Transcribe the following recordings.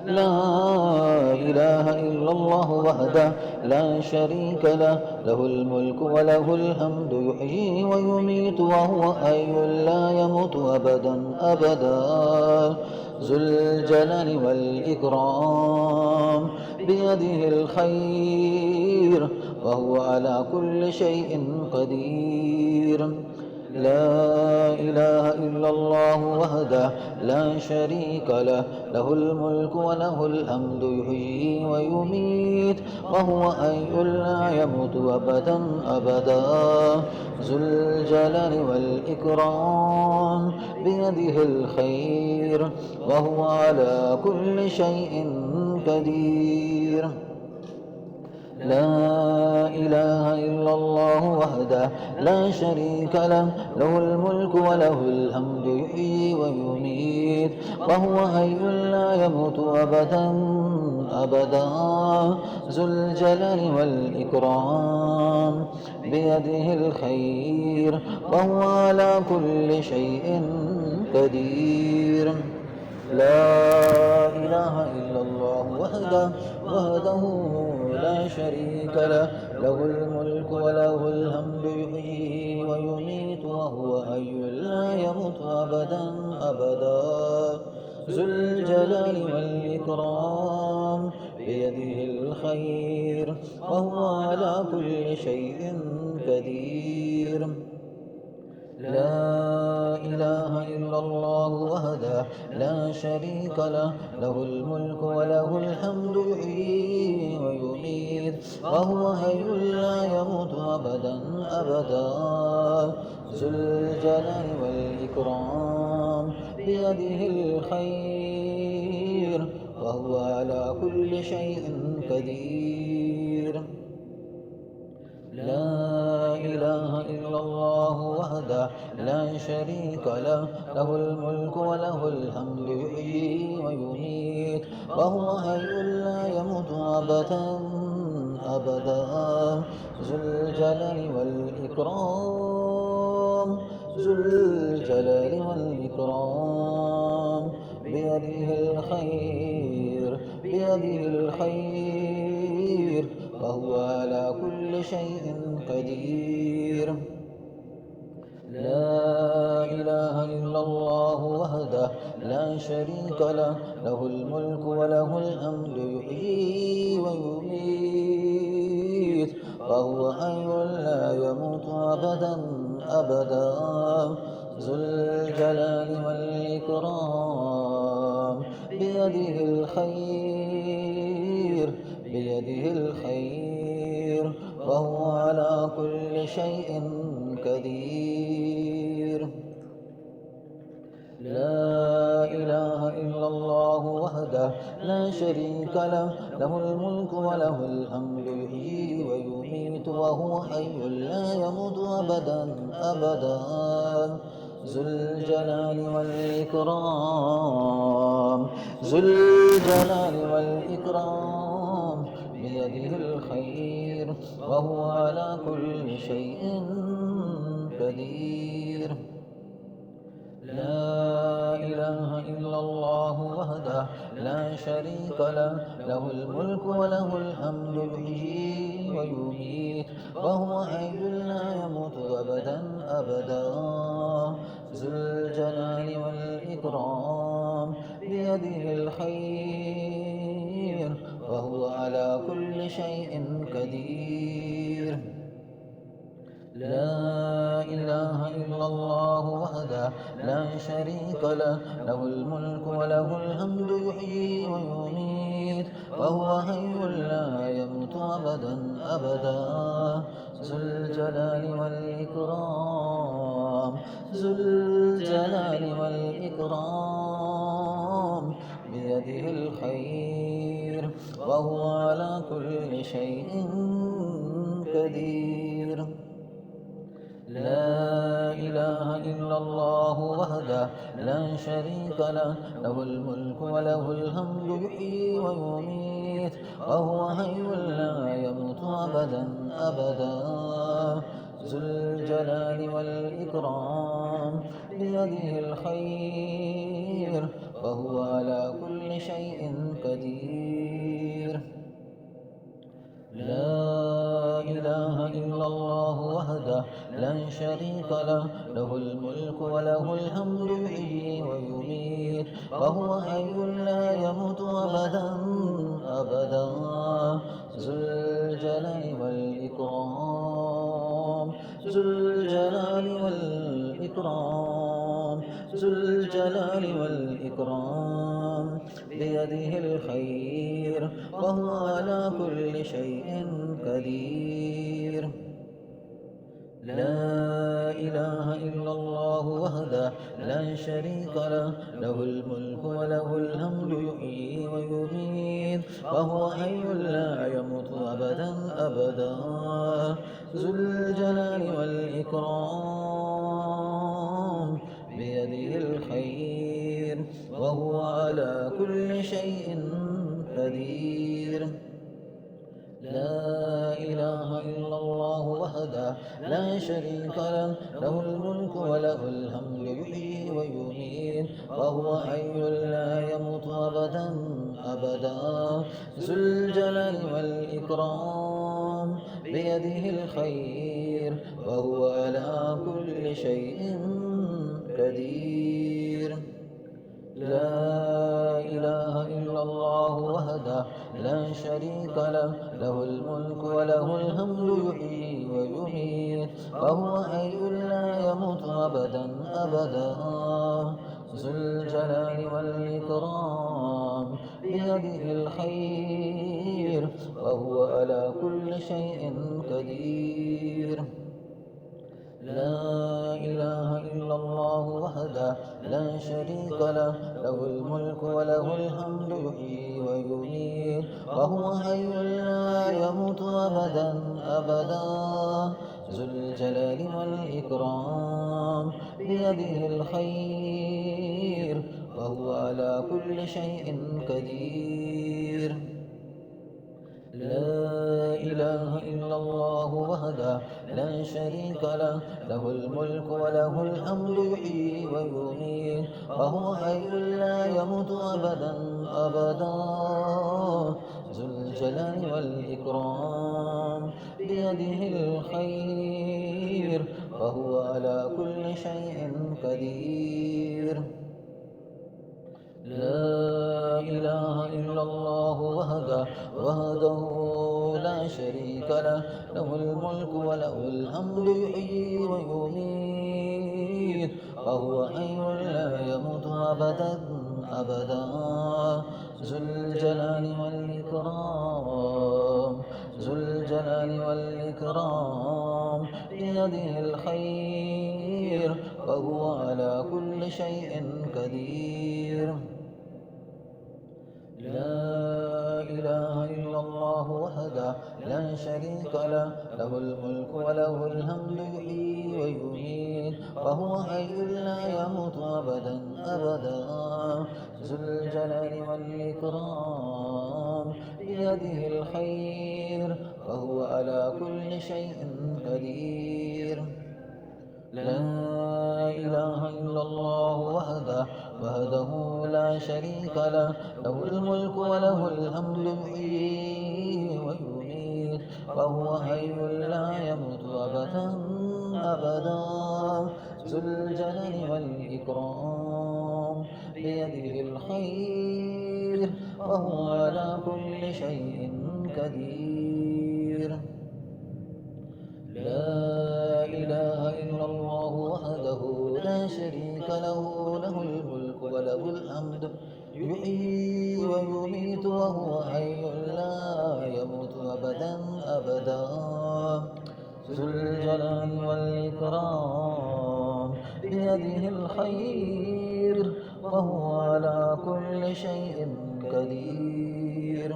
لا إله إلا الله وحده لا شريك له له الملك وله الحمد يحيي ويميت وهو حي لا يموت أبدا أبدا ذو الجلال والإكرام بيده الخير وهو على كل شيء قدير لا إله إلا الله وحده لا شريك له له الملك وله الحمد يحيي ويميت وهو حي لا يموت أبدا أبدا ذو الجلال والإكرام بيده الخير وهو على كل شيء قدير لا إله إلا الله وحده لا شريك له له الملك وله الحمد يحيي ويميت وهو حي لا يموت أبدا أبدا ذو الجلال والإكرام بيده الخير وهو على كل شيء قدير لا إله إلا الله وحده لا شريك له له الملك وله الحمد يحيي ويميت وهو حي لا يموت أبدا أبدا ذو الجلال والإكرام بيده الخير وهو على كل شيء قدير لا إله إلا الله وحده لا شريك له له الملك وله الحمد يحيي ويميت وهو حي لا يموت أبدا أبدا ذو الجلال والإكرام بيده الخير وهو على كل شيء قدير لا إله إلا الله وحده لا شريك له له الملك وله الحمد يحيي ويميت وهو حي لا يموت أبدا أبدا ذو الجلال والإكرام ذو الجلال والإكرام بيده الخير بيده الخير وهو على كل شيء قدير لا إله إلا الله وحده لا شريك له له الملك وله الحمد يحيي ويميت وهو حي لا يموت أبدا أبدا ذو الجلال والإكرام بيده الخير بيده الخير وهو على كل شيء قدير لا إله إلا الله وحده لا شريك له له الملك وله الحمد يحيي ويميت وهو حي لا يموت أبدا أبدا ذو الجلال والإكرام ذو الجلال والإكرام بيده الخير وهو على كل شيء قدير لا إله إلا الله وحده لا شريك له له الملك وله الحمد يحيي ويميت وهو حي لا يموت أبدا أبدا ذو الجلال والإكرام بيده الخير وهو على كل شيء قدير لا إله إلا الله وحده لا شريك له له الملك وله الحمد يحيي ويميت وهو حي لا يموت أبدا أبدا ذو الجلال والإكرام ذو الجلال والإكرام بيده الخير وهو على كل شيء قدير لا إله إلا الله وحده لا شريك له له الملك وله الحمد يحيي ويميت وهو حي لا يموت أبدا أبدا ذو الجلال والإكرام بيده الخير وهو على كل شيء قدير. لا إله إلا الله وحده لا شريك له، له الملك وله الحمد يحيي ويميت وهو حي لا يموت أبدا أبدا. ذو الجلال والإكرام، ذو الجلال والإكرام، ذو الجلال والإكرام، بيده الخير وهو على كل شيء قدير. لا إله إلا الله وحده لا شريك له، له الملك وله الحمد يحيي ويميت وهو حي لا يموت أبدا أبدا. ذو الجلال والإكرام، بيده الخير وهو على كل شيء قدير. لا إله إلا الله وحده لا شريك له، له الملك وله الحمد يحيي ويميت وهو حي لا يموت أبدا أبدا. ذو الجلال والإكرام، بيده الخير وهو على كل شيء قدير. لا إله إلا الله وحده لا شريك له، له الملك وله الحمد يحيي ويميت وهو حي لا يموت أبدا أبدا. ذو الجلال والإكرام، بيده الخير وهو على كل شيء قدير. لا إله إلا الله وحده لا شريك له، له الملك وله الحمد يحيي ويميت وهو حي لا يموت أبدا أبدا. ذو الجلال والإكرام، بيده الخير وهو على كل شيء قدير. لا إله إلا الله وحده لا شريك له، له الملك وله الحمد يحيي ويميت وهو حي لا يموت أبدا أبدا. ذو الجلال والإكرام، بيده الخير وهو على كل شيء قدير. لا إله إلا الله وحده لا شريك له، له الملك وله الحمد يحيي ويميت وهو حي لا يموت أبدا أبدا. ذو الجلال والإكرام، ذو الجلال والإكرام، بيده الخير وهو على كل شيء قدير. لا إله إلا الله وحده لا شريك له، له الملك وله الحمد يحيي ويميت وهو حي لا يموت أبدا أبدا. ذو الجلال والإكرام، بيده الخير وهو على كل شيء قدير. لا إله إلا الله وحده لا شريك له، له الملك وله الحمد يحيي ويميت وهو حي لا يموت أبدا أبدا. ذو الجلال والإكرام، بيده الخير وهو على كل شيء قدير. لا إله إلا الله وحده لا شريك له، له الملك وله الحمد يحيي ويميت وهو حي لا يموت أبدا أبدا. ذو الجلال والإكرام، بيده الخير وهو على كل شيء قدير.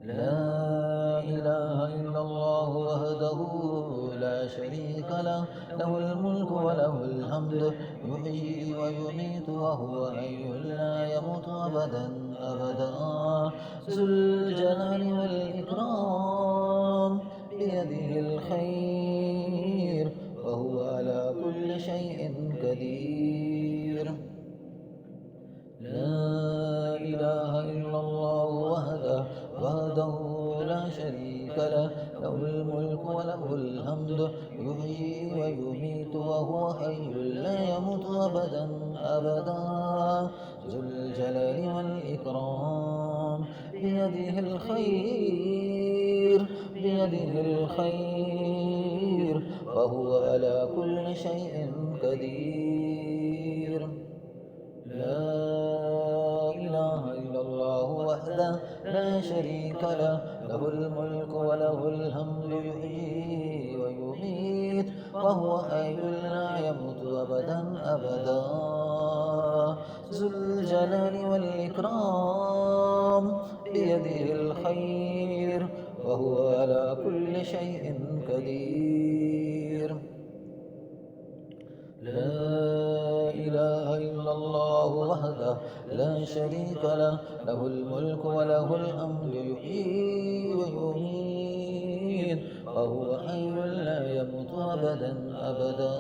لا إله إلا الله وحده لا شريك له، له الملك وله الحمد يحيي ويميت وهو حي لا يموت أبدا أبدا. ذو الجلال والإكرام، بيده الخير وهو على كل شيء قدير. وله الحمد يحيي ويميت وهو حي لا يموت أبدا أبدا ذو الجلال والإكرام بيده الخير بيده الخير وهو على كل شيء قدير لا إله إلا الله وحده لا شريك له له الملك وله الحمد يحيي ويميت وهو حي لا يموت أبدا أبدا ذو الجلال والإكرام بيده الخير وهو على كل شيء قدير لا إله إلا الله وحده لا شريك له له الملك وله الحمد يحيي ويميت وهو حي لا يموت أبدا أبدا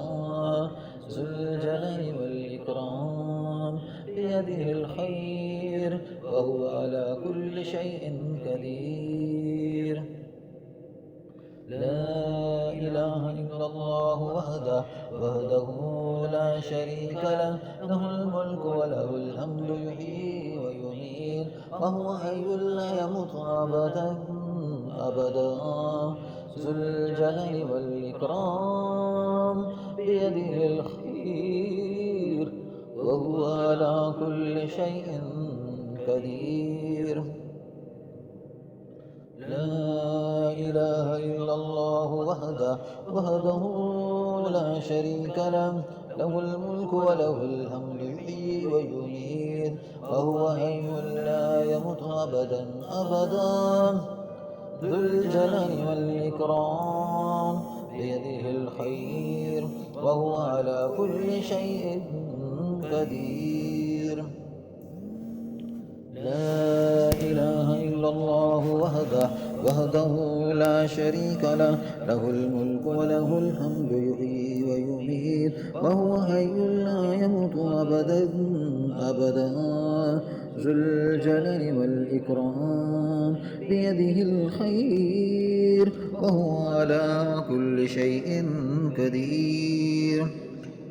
ذو الجلال والإكرام بيده الخير وهو على كل شيء قدير لا إله إلا الله وحده لا شريك له له الملك وله الحمد يحيي ويميت وهو حي لا يموت أبدا أبدا ذو الجلال والإكرام بيده الخير وهو على كل شيء قدير لا إله إلا الله وحده لا شريك له له الملك وله الحمد يحيي ويميت وهو حي لا يموت أبدا أبدا ذو الجلال والإكرام بيده الخير وهو على كل شيء قدير لا إله إلا الله وحده لا شريك له له الملك وله الحمد يحيي ويميت وهو حي لا يموت أبدا أبدا ذو الجلال والإكرام بيده الخير وهو على كل شيء قدير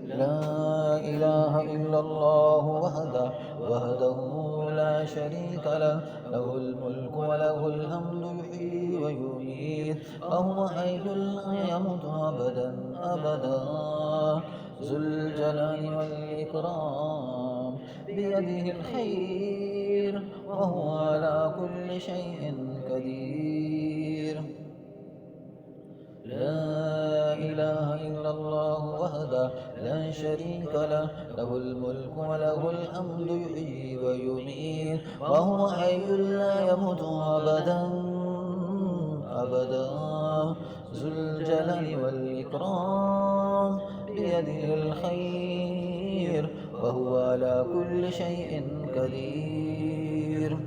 لا إله إلا الله وحده لا شريك له له الملك وله الحمد يحيي ويميت وهو حي لا يموت أبدا أبدا ذو الجلال والإكرام بيده الخير وهو على كل شيء قدير لا إله إلا الله وحده لا شريك له له الملك وله الحمد يحيي ويميت وهو حي لا يموت أبدا أبدا ذو الجلال والإكرام بيده الخير وهو على كل شيء قدير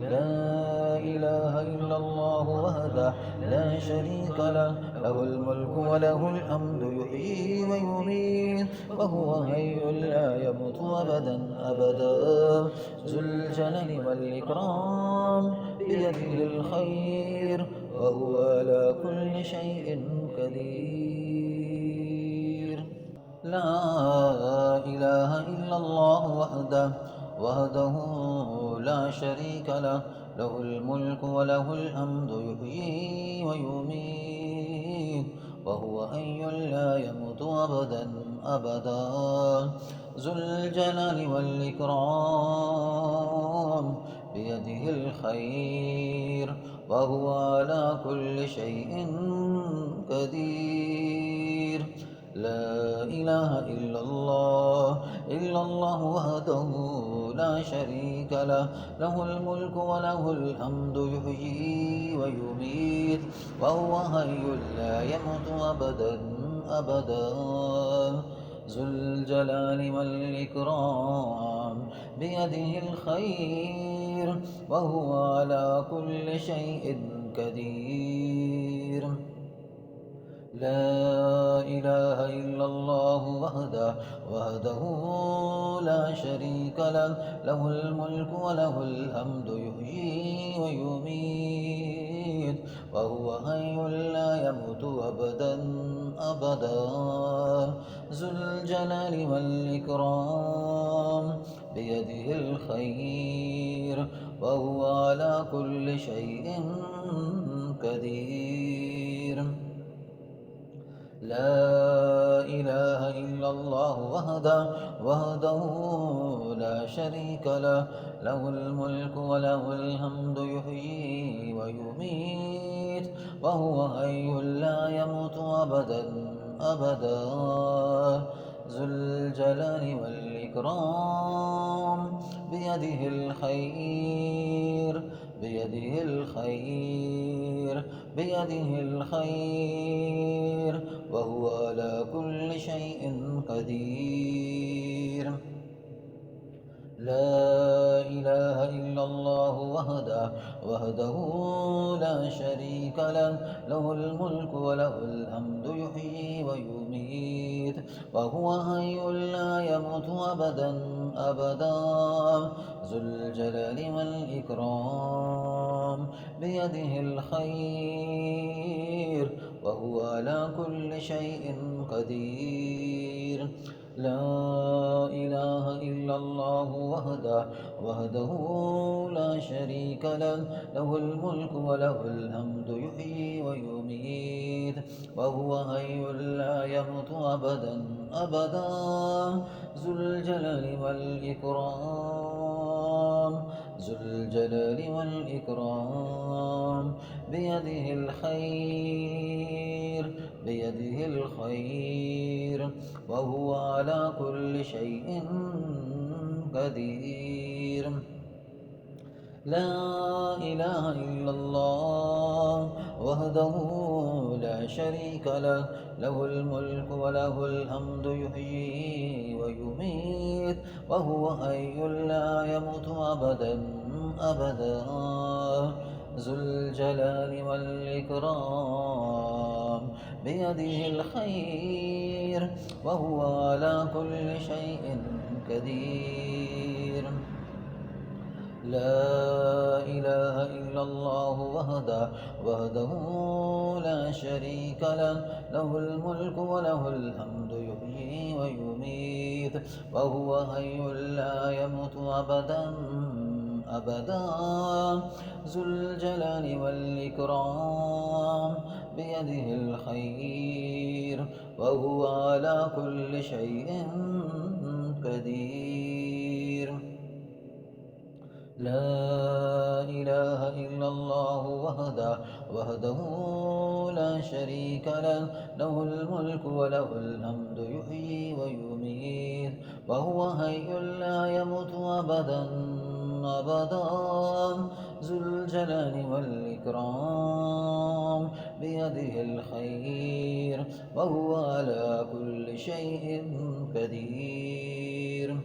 لا إله إلا الله وحده لا شريك له له الملك وله الحمد يحيي ويميت وهو حي لا يموت أبدا أبدا ذو الجلال والإكرام بيده الخير وهو على كل شيء قدير لا إله إلا الله وحده لا شريك له له الملك وله الحمد يحيي ويميت وهو حي لا يموت أبدا أبدا ذو الجلال والإكرام بيده الخير وهو على كل شيء قدير لا إله إلا الله وحده لا شريك له له الملك وله الحمد يحيي ويميت وهو حي لا يموت أبدا أبدا ذو الجلال والإكرام بيده الخير وهو على كل شيء قدير لا إله إلا الله وحده لا شريك له له الملك وله الحمد يحيي ويميت وهو حي لا يموت أبدا أبدا ذو الجلال والإكرام بيده الخير وهو على كل شيء قدير لا إله إلا الله وحده لا شريك له له الملك وله الحمد يحيي ويميت وهو حي لا يموت أبدا أبدا ذو الجلال والإكرام بيده الخير بيده الخير بيده الخير وهو على كل شيء قدير لا إله إلا الله وحده لا شريك له له الملك وله الحمد يحيي ويميت وهو حي لا يموت أبدا أبدا ذو الجلال والإكرام بيده الخير وهو على كل شيء قدير لا إله إلا الله وحده لا شريك له له الملك وله الحمد يحيي ويميت وهو حي لا يموت أبدا أبدا ذو الجلال والإكرام ذو الجلال والإكرام بيده الخير بيده الخير وهو على كل شيء قدير لا إله إلا الله وحده لا شريك له له الملك وله الحمد يحيي ويميت وهو حي لا يموت أبدا أبدا ذو الجلال والإكرام بيده الخير وهو على كل شيء قدير لا إله إلا الله وحده لا شريك له له الملك وله الحمد يحيي ويميت وهو حي لا يموت أبدا أبدا ذو الجلال والإكرام بيده الخير وهو على كل شيء قدير لا إله إلا الله وحده لا شريك له له الملك وله الحمد يحيي ويميت وهو حي لا يموت أبدا أبدا ذو الجلال والإكرام بيده الخير وهو على كل شيء قدير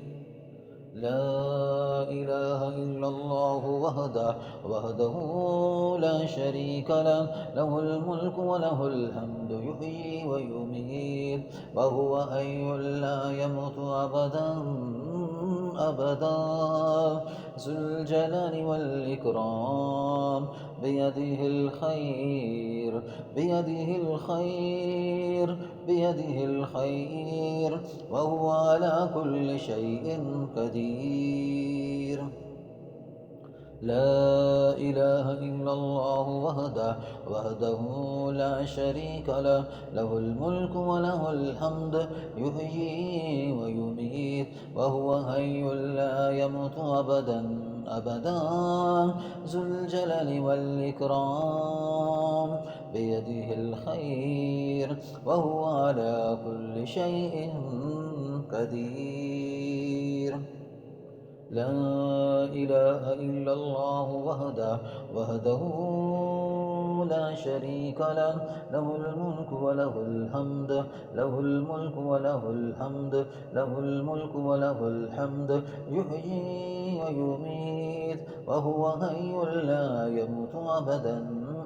لا إله إلا الله وحده لا شريك له له الملك وله الحمد يحيي ويميت وهو حي لا يموت أبدا أبدا ذو الجلال والإكرام بيده الخير بيده الخير بيده الخير وهو على كل شيء قدير لا إله إلا الله وحده لا شريك له له الملك وله الحمد يحيي ويميت وهو حي لا يموت أبدا أبدا ذو الجلال والإكرام بيده الخير وهو على كل شيء قدير لا إله إلا الله وحده لا شريك له له الملك وله الحمد له الملك وله الحمد له الملك وله الحمد يحيي ويميت وهو حي لا يموت أبدا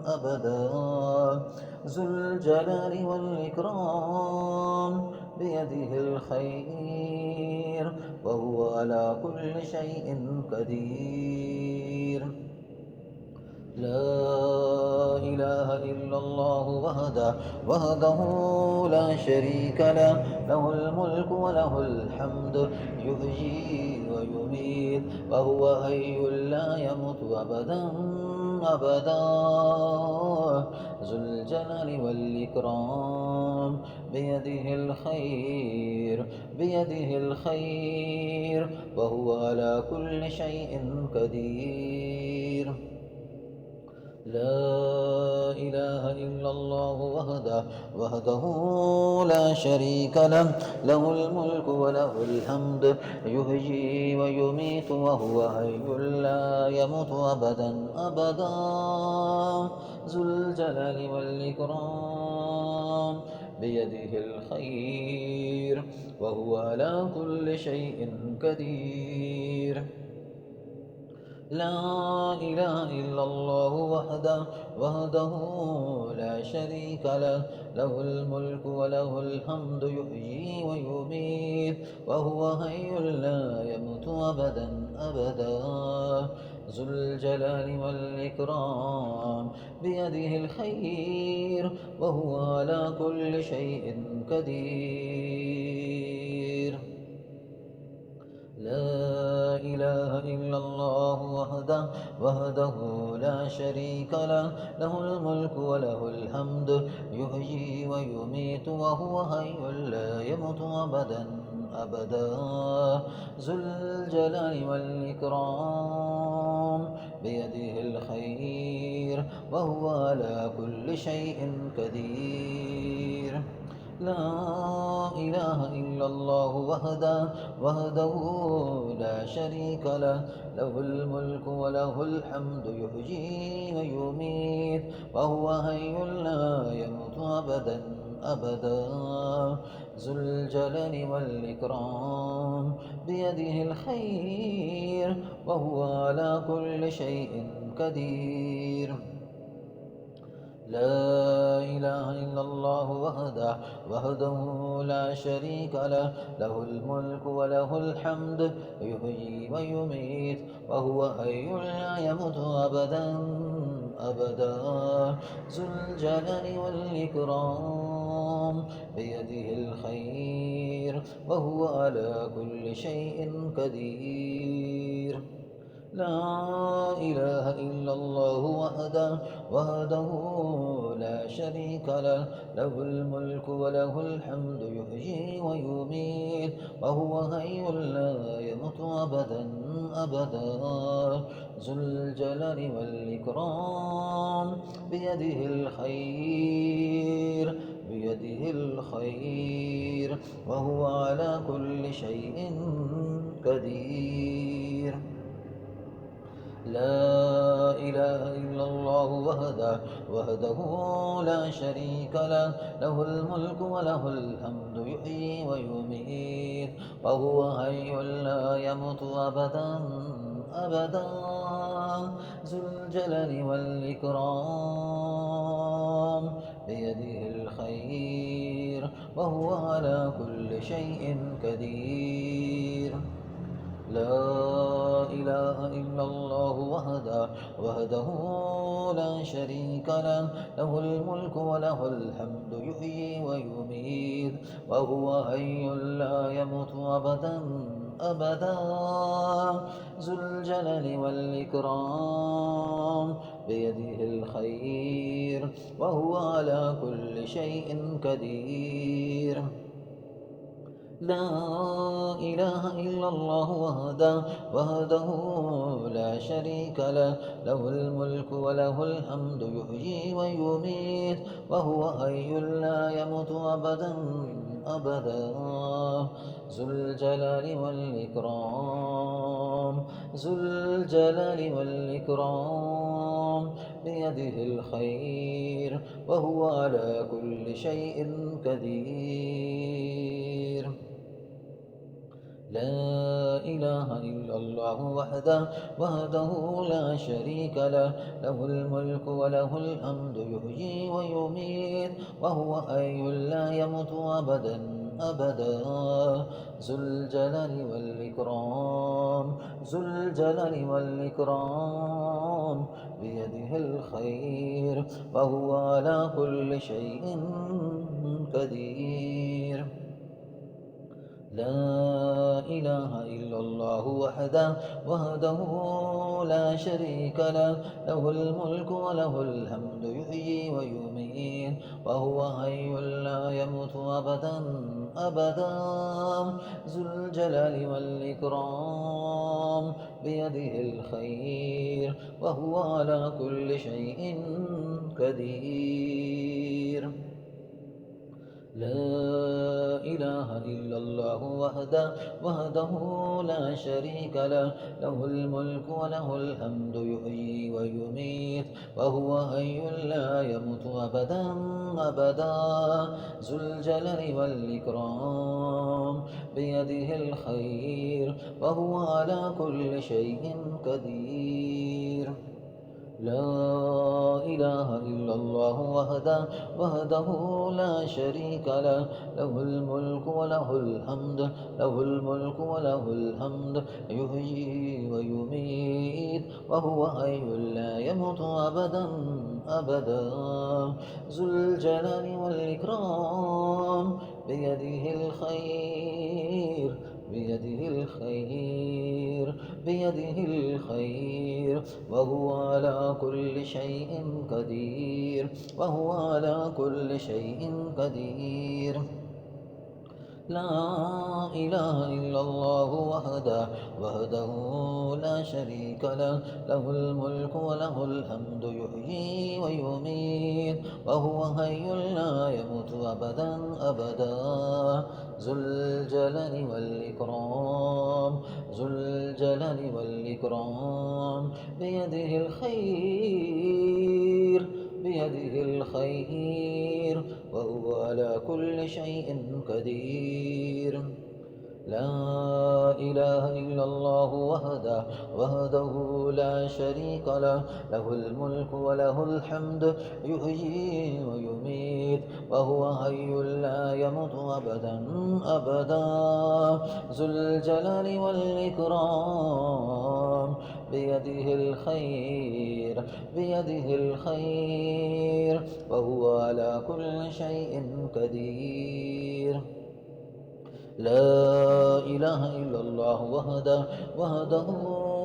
أبدا ذو الجلال والإكرام بيده الخير وهو على كل شيء قدير لا إله إلا الله وحده لا شريك له له الملك وله الحمد يحيي ويميت وهو حي لا يموت أبدا أبدا ذو الجلال والإكرام بيده الخير وهو على كل شيء قدير لا إله إلا الله وحده لا شريك له له الملك وله الحمد يحيي ويميت وهو حي لا يموت أبدا أبدا ذو الجلال والإكرام بيده الخير وهو على كل شيء قدير لا إله إلا الله وحده لا شريك له له الملك وله الحمد يحيي ويميت وهو حي لا يموت أبدا أبدا ذو الجلال والإكرام بيده الخير وهو على كل شيء قدير لا إله إلا الله وحده لا شريك له له الملك وله الحمد يحيي ويميت وهو حي لا يموت أبدا أبدا ذو الجلال والإكرام بيده الخير وهو على كل شيء قدير لا إله إلا الله وحده لا شريك له له الملك وله الحمد يحيي ويميت وهو حي لا يموت أبدا أبدا ذو الجلال والإكرام بيده الخير وهو على كل شيء قدير لا إله إلا الله وحده لا شريك له له الملك وله الحمد يحيي ويميت وهو حي لا يموت أبدا أبدا ذو الجلال والإكرام بيده الخير وهو على كل شيء قدير لا إله إلا الله وحده لا شريك له له الملك وله الحمد يحيي ويميت وهو حي لا يموت أبدا أبدا ذو الجلال والإكرام بيده الخير وهو على كل شيء قدير لا إله إلا الله وحده لا شريك له له الملك وله الحمد يحيي ويميت وهو حي لا يموت أبدا أبدا ذو الجلال والإكرام بيده الخير وهو على كل شيء قدير لا إله إلا الله وحده لا شريك له له الملك وله الحمد يحيي ويميت وهو حي لا يموت أبدا أبدا ذو الجلال والإكرام بيده الخير وهو على كل شيء قدير لا إله إلا الله وحده لا شريك له له الملك وله الحمد يحيي ويميت وهو حي لا يموت أبدا أبدا ذو الجلال والإكرام بيده الخير وهو على كل شيء قدير لا إله إلا الله وحده لا شريك له له الملك وله الحمد يحيي ويميت وهو حي لا يموت أبدا أبدا ذو الجلال والإكرام ذو الجلال والإكرام بيده الخير وهو على كل شيء قدير لا إله إلا الله وحده لا شريك له له الملك وله الحمد يحيي ويميت وهو حي لا يموت أبدا أبدا ذو الجلال والإكرام بيده الخير وهو على كل شيء قدير لا إله إلا الله وحده لا شريك له له الملك وله الحمد يحيي ويميت وهو حي لا يموت أبدا أبدا ذو الجلال والإكرام بيده الخير وهو على كل شيء قدير لا إله إلا الله وحده لا شريك له له الملك وله الحمد له الملك وله الحمد يحيي ويميت وهو حي لا يموت أبدا أبدا ذو الجلال والإكرام بيده الخير بيده الخير بيده الخير وهو على كل شيء قدير وهو على كل شيء قدير لا إله إلا الله وحده لا شريك له له الملك وله الحمد يحيي ويميت وهو حي لا يموت أبدا أبدا ذو الجلال والإكرام ذو الجلال والإكرام بيده الخير بيده الخير وهو على كل شيء قدير لا إله إلا الله وحده لا شريك له له الملك وله الحمد يحيي ويميت وهو حي لا يموت أبدا أبدا ذو الجلال والإكرام بيده الخير بيده الخير وهو على كل شيء قدير لا إله إلا الله وحده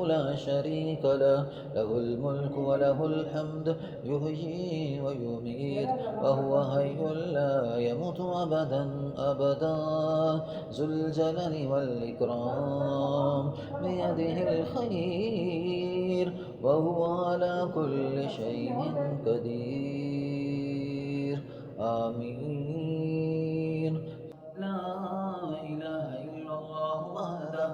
لا شريك له له الملك وله الحمد يحيي ويميت وهو حي لا يموت أبدا أبدا ذو الجلال والإكرام بيده الخير وهو على كل شيء قدير آمين لا إله إلا الله وحده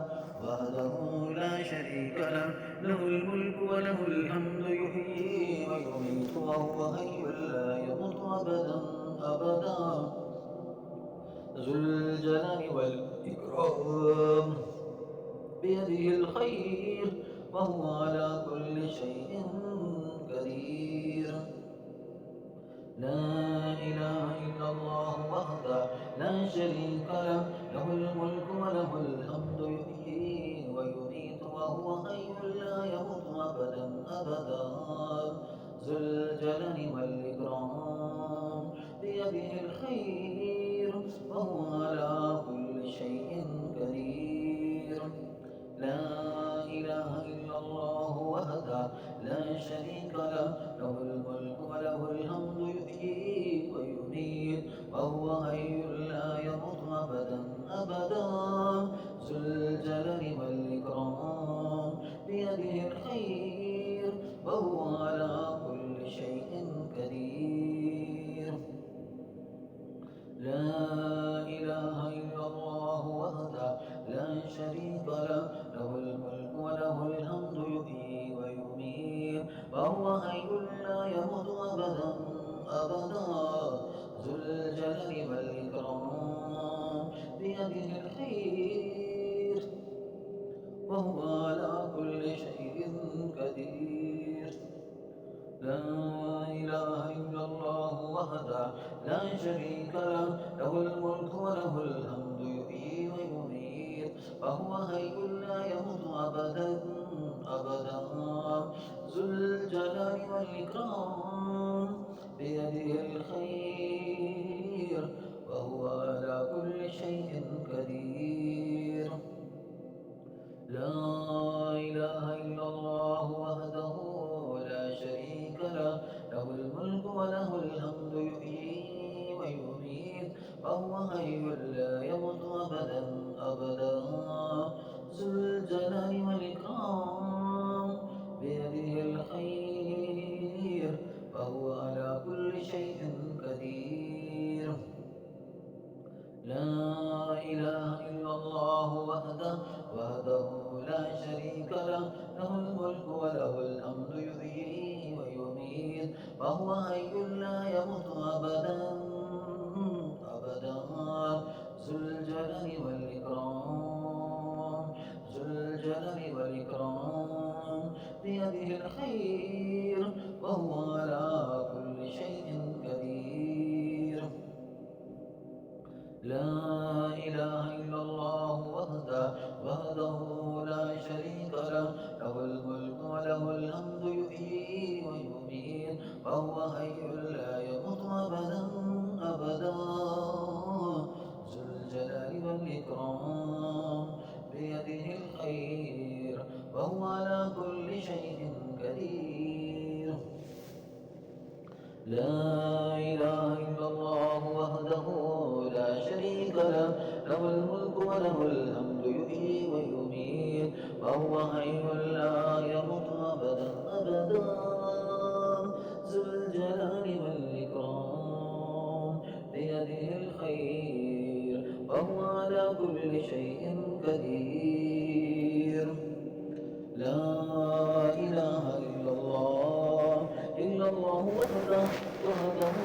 لا شريك له له الملك وله الحمد يحيي ويميت وهو حي لا يموت أبدا أبدا ذو الجلال والإكرام بيده الخير وهو على كل شيء قدير لا إله إلا الله لا شريك له له الملك وله الحمد يحيي ويميت وهو حي لا يموت أبدا أبدا ذو الجلال والإكرام بيده الخير وهو على كل شيء قدير لا إله إلا الله لا شريك له له الملك وله الحمد يحيي ويميت وهو حي لا يموت أبدا أبدا ذو الجلال والإكرام بيده الخير وهو على كل شيء قدير لا إله إلا الله لا شريك له له الملك وله الحمد يحيي ويميت وهو حي لا يموت أبدا أبدا ذو الجلال والإكرام بيده الخير وهو على كل شيء قدير. لا إله إلا الله وحده لا شريك له، له الملك وله الحمد يحيي ويميت وهو حي لا يموت أبدا أبدا. ذو الجلال والإكرام بيده الخير وهو على كل شيء قدير. لا إله إلا الله وحده لا شريك له، له الملك وله الحمد يحيي ويميت وهو حي لا يموت أبدا أبدا. ذو الجلال والإكرام بيده الخير وهو على كل شيء قدير. لا إله إلا الله وحده لا شريك له، له الملك وله الحمد يحيي ويميت وهو حي لا يموت أبدا أبدا. ذو الجلال والإكرام ذو الجلال والإكرام بيده الخير وهو على كل شيء قدير. لا إله إلا الله وحده لا شريك له، له الملك وله الحمد يحيي ويميت وهو حي لا يموت أبدا أبدا. ذو الجلال والإكرام بيده الخير وهو على كل شيء قدير. لا إله إلا الله وحده لا شريك له، له الملك وله الحمد يحيي ويميت وهو حي لا يموت أبدا أبدا. ذو الجلال والإكرام بيده الخير وهو على كل شيء قدير. لا إله إلا الله وحده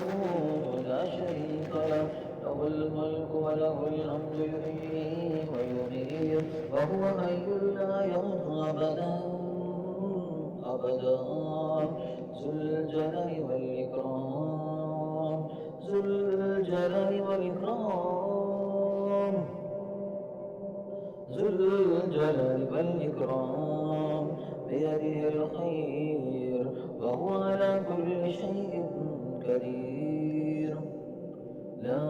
لا شريك له، له الملك وله الحمد يحيي ويميت وهو حي لا يموت أبدا أبدا. ذو الجلال والإكرام ذو الجلال والإكرام ذو الجلال والإكرام بيده الخير وهو على كل شيء قدير. لا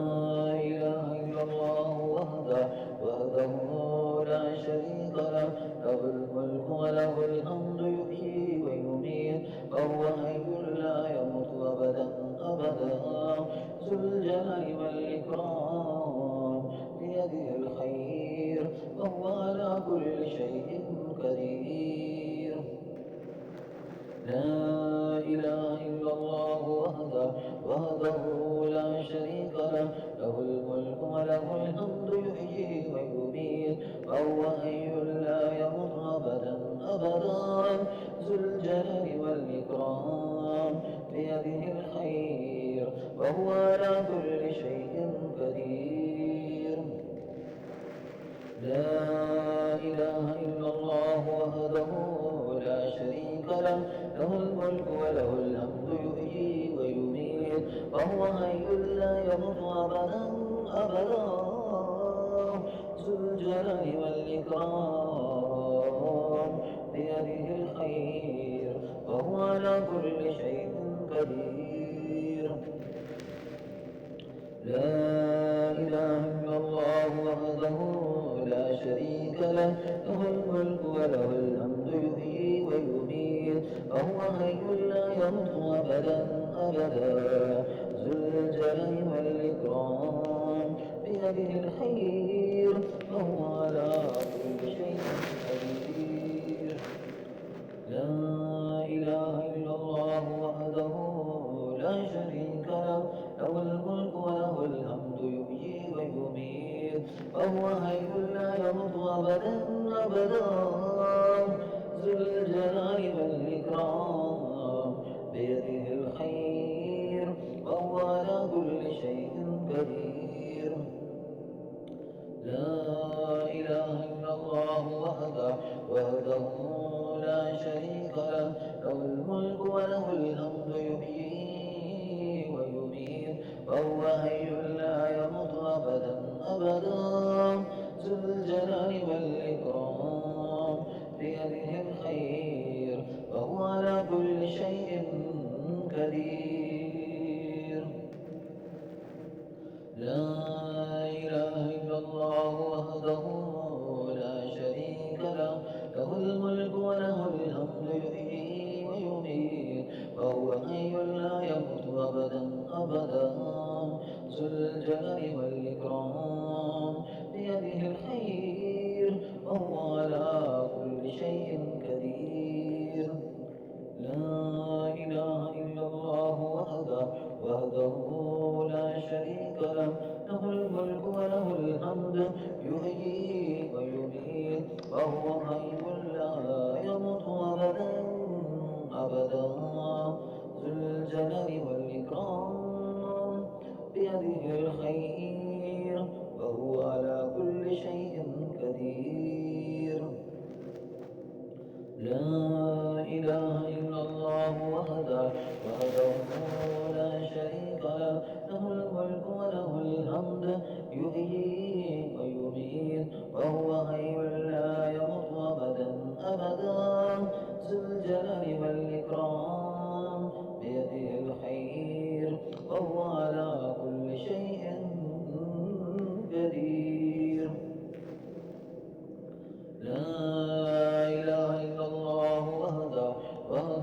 إله إلا الله وحده لا شريك له، له الملك وله الحمد يحيي ويميت وهو حي لا يموت أبدا أبدا. ذو الجلال والإكرام بيده الخير وهو على كل شيء قدير. لا إله إلا الله وحده لا شريك له، له الملك وله الحمد يحيي ويميت وهو حي لا يموت أبدا أبدا. ذو الجلال والإكرام بيده الخير وهو على كل شيء قدير. لا إله إلا الله وحده لا شريك له، له الملك وله الحمد يحيي ويميت وهو حي لا يموت أبدا أبدا. ذو الجلال والإكرام بيده الخير وهو على كل شيء قدير. لا إله إلا الله وحده لا شريك له، له الملك وله الحمد يحيي ويميت وهو حي لا يموت أبدا أبدا. ذو الجلال والإكرام بيده الخير وهو على كل شيء قدير. لا إله إلا الله وحده لا شريك له، له الملك وله الحمد يحيي ويميت وهو حي لا يموت أبدا أبدا. ذو الجلال والإكرام بيده الخير وهو على كل شيء قدير. لا إله إلا الله وحده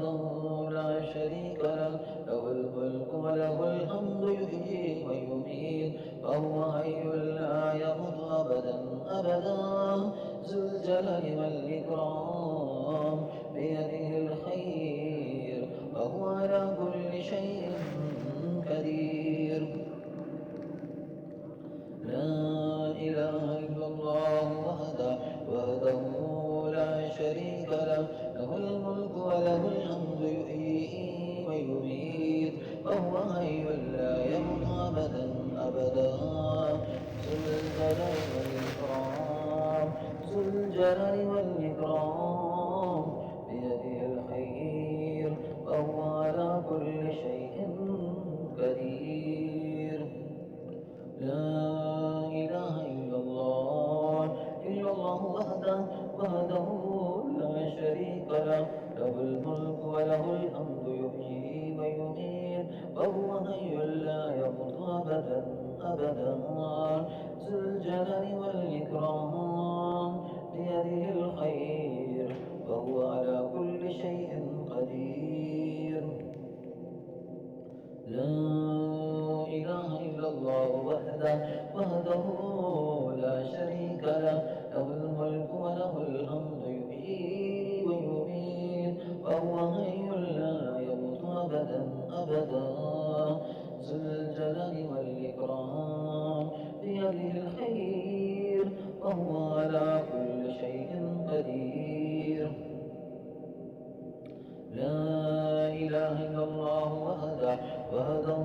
وحده لا شريك له له الملك وله الحمد يحيي ويميت وهو حي لا يموت أبدا أبدا ذو الجلال والإكرام بيده الخير وهو على كل شيء قدير لا إله إلا الله وحده لا شريك له له الملك وله الحمد يحيي ويميت وهو حي لا يموت أبدا أبدا ذو الجلال والإكرام بيده الخير وهو على كل شيء قدير لا إله إلا الله وحده لا شريك له له الملك وله الحمد يحيي ويميت وهو حي لا يموت أبدا أبدا ذو الجلال والإكرام بيده الخير وهو على كل شيء قدير لا إله إلا الله وحده لا شريك له له الملك وله الحمد يحيي ويميت وهو حي لا يموت أبدا أبدا ذو الجلال والإكرام بيده الخير وهو على كل شيء قدير لا إله إلا الله وحده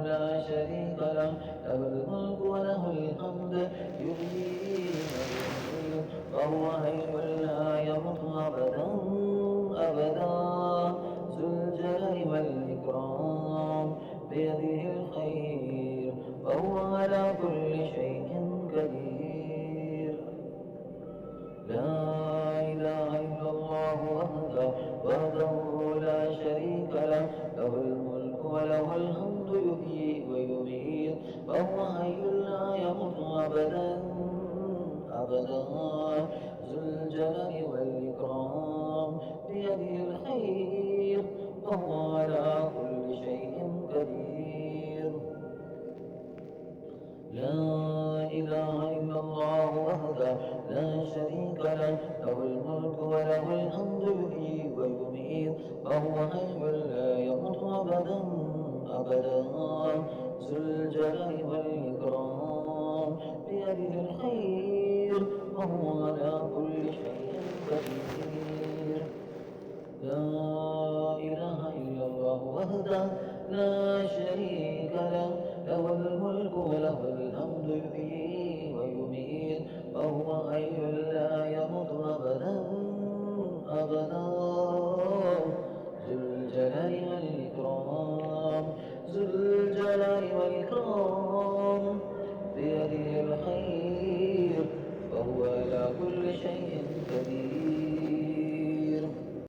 لا شريك له له الملك وله الحمد يحيي ويميت وهو حي لا يموت أبدا أبدا ذو الجلال والإكرام بيده الخير وهو على كل شيء قدير لا إله إلا الله وحده لا شريك له له الملك وله الحمد يحيي ويميت وهو حي لا يموت أبدا أبدا ذو الجلال والإكرام بيده الخير وهو على كل شيء قدير لا إله إلا الله وحده لا شريك له له الملك وله الحمد يحيي ويميت وهو حي لا يموت أبدا أبدا ذو الجلال والإكرام بيده الخير وهو على كل شيء قدير لا إله إلا الله وحده لا شريك له